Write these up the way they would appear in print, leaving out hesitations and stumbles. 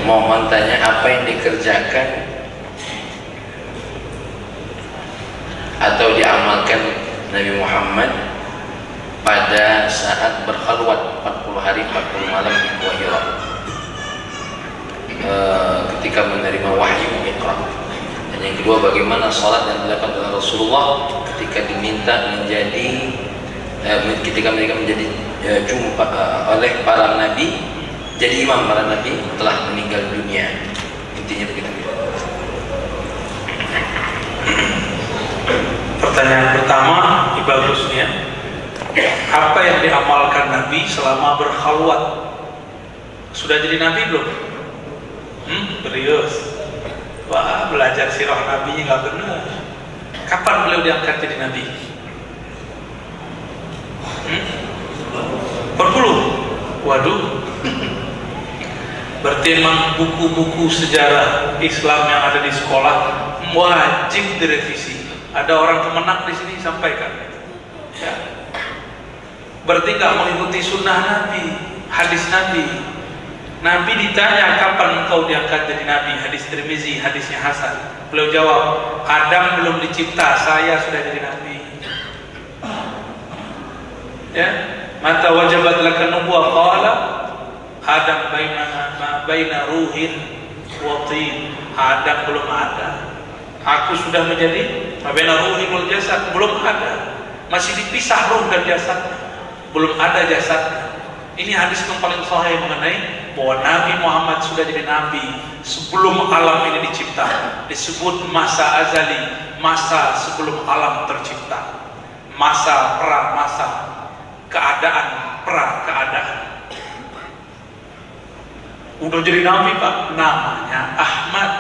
mohon tanya apa yang dikerjakan atau diamalkan Nabi Muhammad pada saat berkhalwat 40 hari 40 malam di Gua Hira ketika menerima wahyu Iqra. Dan yang kedua, bagaimana salat yang dilakukan oleh Rasulullah ketika diminta menjadi ketika mereka menjadi jumpa oleh para nabi, jadi imam para nabi telah meninggal dunia. Intinya begitu. Pertanyaan pertama, bagusnya apa yang diamalkan Nabi selama berkhalwat? Sudah jadi Nabi belum? Serius? Wah, belajar sirah Nabinya nggak benar. Kapan beliau diangkat jadi Nabi? 40? Waduh. Berarti memang buku-buku sejarah Islam yang ada di sekolah wajib direvisi. Ada orang kemenak di sini, sampaikan. Ya. Berarti nggak mengikuti sunnah Nabi, hadis Nabi. Nabi ditanya kapan engkau diangkat jadi Nabi, hadis Tirmizi, hadisnya Hasan. Beliau jawab, Adam belum dicipta, saya sudah jadi Nabi. Ya, mata wajabat laka nubuwah qala Adam baina ruhin wa tin. Adam belum ada. Aku sudah menjadi baina ruhin wal jasad, belum ada. Masih dipisah ruh dan jasad. Belum ada jasadnya. Ini hadis yang paling sahih mengenai bahwa Nabi Muhammad sudah jadi Nabi sebelum alam ini dicipta. Disebut masa azali, masa sebelum alam tercipta. Masa pra-masa, keadaan pra-keadaan. Udah jadi Nabi Pak, namanya Ahmad.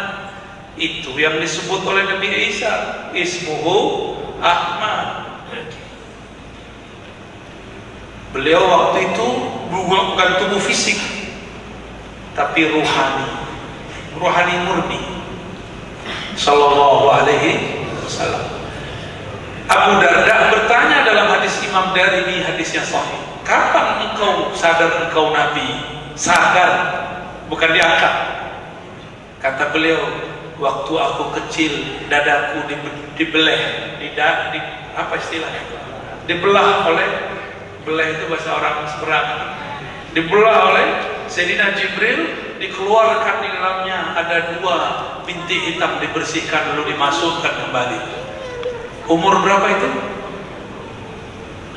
Itu yang disebut oleh Nabi Isa, ismuhu Ahmad. Beliau waktu itu bukan tubuh fisik, tapi ruhani murni. Sallallahu alaihi wasallam. Abu Darda bertanya dalam hadis Imam Darimi, hadisnya sahih. Kapan engkau sadar engkau Nabi? Sadar, bukan diangkat. Kata beliau, waktu aku kecil dadaku dibeleh, apa istilahnya? Dibelah oleh, belah itu bahasa orang seberang. Dibelah oleh Sayyidina Jibril, dikeluarkan di dalamnya ada 2 bintik hitam, dibersihkan lalu dimasukkan kembali. Umur berapa itu?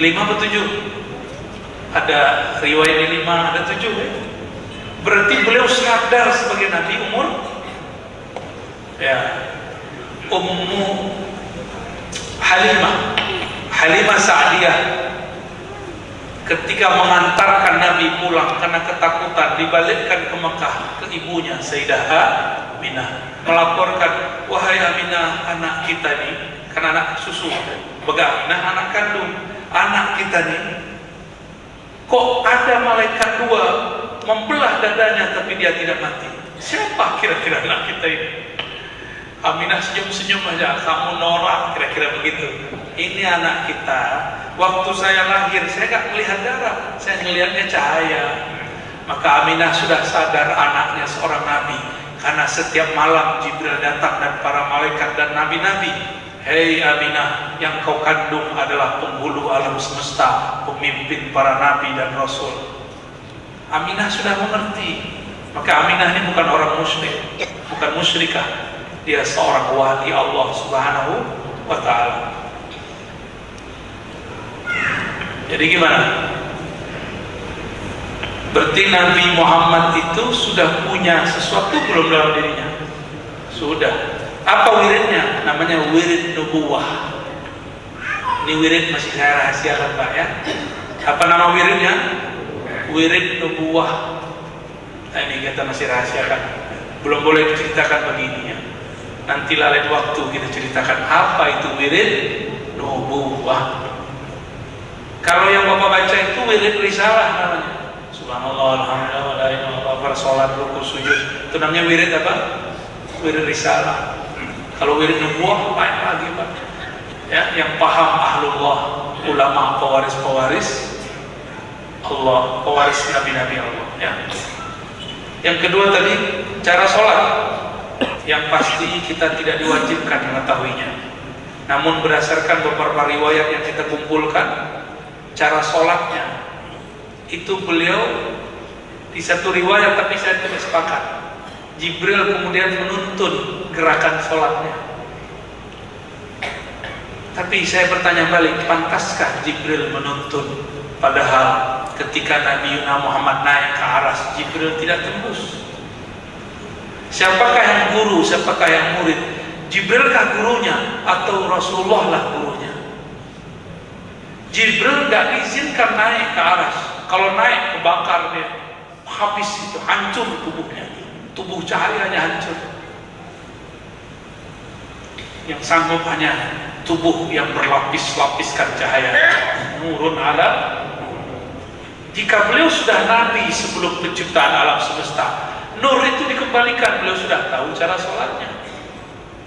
5 atau 7? Ada riwayat 5, ada 7 ya? Berarti beliau sadar sebagai Nabi umur ya. Ummu Halimah Sa'diyah ketika mengantarkan Nabi pulang karena ketakutan, dibalikkan ke Mekah ke ibunya Sayyidah Aminah, melaporkan, wahai Aminah, anak kita nih, kan anak susu, bagaimana anak kandung, anak kita nih kok ada malaikat 2 membelah dadanya tapi dia tidak mati. Siapa kira-kira anak kita ini? Aminah senyum-senyum aja, kamu norak, kira-kira begitu. Ini anak kita, waktu saya lahir saya gak melihat darah, saya melihatnya cahaya. Maka Aminah sudah sadar anaknya seorang nabi, karena setiap malam Jibril datang dan para malaikat dan nabi-nabi. Hei Aminah, yang kau kandung adalah penghulu alam semesta, pemimpin para nabi dan rasul. Aminah sudah mengerti. Maka Aminah ini bukan orang musyrik, bukan musyrikah. Dia seorang wali Allah Subhanahu wa ta'ala. Jadi gimana? Berarti Nabi Muhammad itu sudah punya sesuatu belum dalam dirinya? Sudah. Apa wiridnya? Namanya wirid nubuwah. Ini wirid masih saya rahasiakan Pak ya. Apa nama wiridnya? Wirid nubuwah. Nah, ini kita masih rahasiakan. Belum boleh diceritakan begininya. Nanti lain waktu kita ceritakan apa itu wirid nubuwah. Kalau yang Bapak baca itu wirid risalah namanya. Subhanallah, alhamdulillah, la ilaha illallah, salat, rukuk, sujud. Itu namanya wirid apa? Wirid risalah. Kalau wirid nubuwah lain lagi Pak. Ya, yang paham ahlullah, ulama, pewaris Allah, pewaris nabi-nabi Allah ya. Yang kedua tadi cara sholat, yang pasti kita tidak diwajibkan mengetahuinya. Namun berdasarkan beberapa riwayat yang kita kumpulkan, cara sholatnya itu beliau di satu riwayat, tapi saya tidak sepakat. Jibril kemudian menuntun gerakan sholatnya. Tapi saya bertanya balik, pantaskah Jibril menuntun? Padahal ketika Nabi Muhammad naik ke aras, Jibril tidak tembus. Siapakah yang guru, siapakah yang murid? Jibrilkah gurunya atau Rasulullah lah gurunya? Jibril gak diizinkan naik ke aras. Kalau naik kebakar dia, habis itu, hancur tubuhnya. Tubuh cahayanya hancur. Yang sanggup hanya tubuh yang berlapis-lapiskan cahaya. Nurun ala. Jika beliau sudah nabi sebelum penciptaan alam semesta, nur itu dikembalikan, beliau sudah tahu cara sholatnya.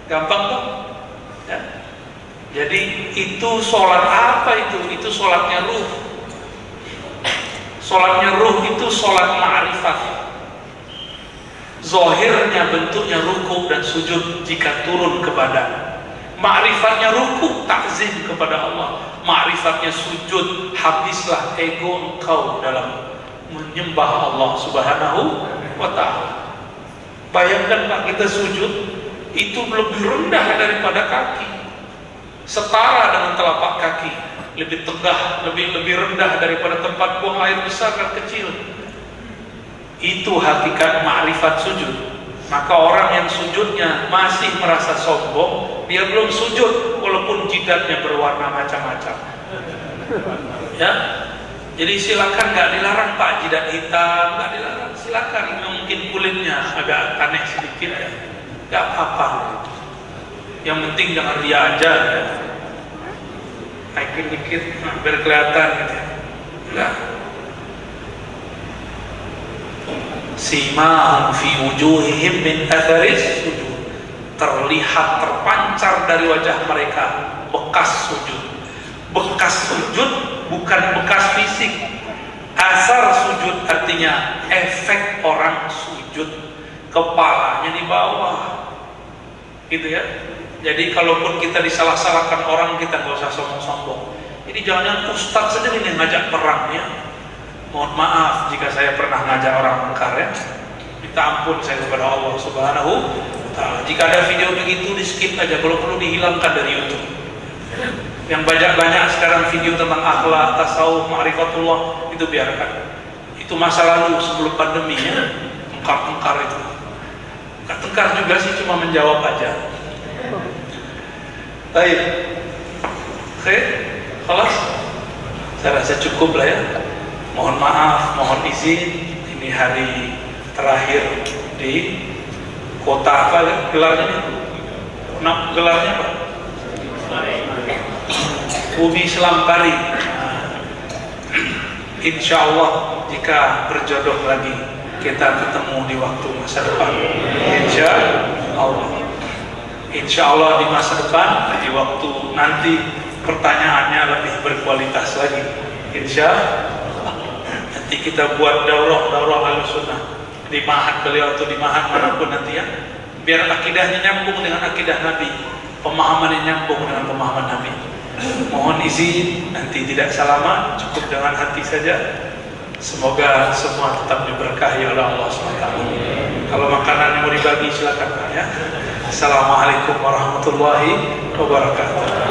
Gampang dong ya? Jadi itu sholat apa itu? Itu sholatnya ruh. Sholatnya ruh itu sholat ma'rifat. Zohirnya bentuknya ruku dan sujud jika turun ke badan. Ma'rifatnya ruku, takzim kepada Allah. Ma'rifatnya sujud, habislah ego engkau dalam menyembah Allah subhanahu wa ta'ala. Bayangkan Pak, kita sujud itu lebih rendah daripada kaki, setara dengan telapak kaki, lebih tegah, lebih rendah daripada tempat buang air besar dan kecil. Itu hakikat ma'rifat sujud. Maka orang yang sujudnya masih merasa sombong, dia belum sujud walaupun jidatnya berwarna macam-macam. Ya, jadi silakan, nggak dilarang Pak jidat hitam, nggak dilarang, silakan. Mungkin kulitnya agak aneh sedikit ya, nggak apa-apa. Yang penting jangan ria aja ya. Naikin dikit, biar kelihatan gitu ya. Enggak. Simahum fi wujuhihim min atharis sujud. Terlihat, terpancar dari wajah mereka bekas sujud. Bekas sujud bukan bekas fisik. Asar sujud artinya efek orang sujud, kepalanya di bawah, gitu ya. Jadi kalaupun kita disalah-salahkan orang, kita nggak usah sombong-sombong. Jadi jangan ustaz saja ini ngajak perang ya. Mohon maaf jika saya pernah ngajak orang mungkar ya. Minta ampun saya kepada Allah subhanahu wa ta'ala. Jika ada video begitu di skip aja, kalau perlu dihilangkan dari YouTube. Yang banyak sekarang video tentang akhlak, tasawuf, ma'rifatullah, itu biarkan. Itu masa lalu sebelum pandemi ya. Tengkar itu. Bukan tengkar juga sih, cuma menjawab aja. Baik. Oke, kelas. Saya rasa cukup lah ya. Mohon maaf, mohon izin, ini hari terakhir di kota apa gelarnya? Gelarnya apa? Bumi Selampari. Insya Allah jika berjodoh lagi kita ketemu di waktu masa depan. Insya Allah. Insya Allah di masa depan, di waktu nanti pertanyaannya lebih berkualitas lagi. Insya nanti kita buat daurah Ahlussunnah di mahat beliau atau di mahat manapun nanti ya, biar akidahnya nyambung dengan akidah Nabi, pemahamannya nyambung dengan pemahaman Nabi. Mohon izin nanti tidak salaman, cukup dengan hati saja. Semoga semua tetap diberkahi oleh Allah SWT. Kalau makanan mau dibagi silakan Pak ya. Assalamualaikum warahmatullahi wabarakatuh.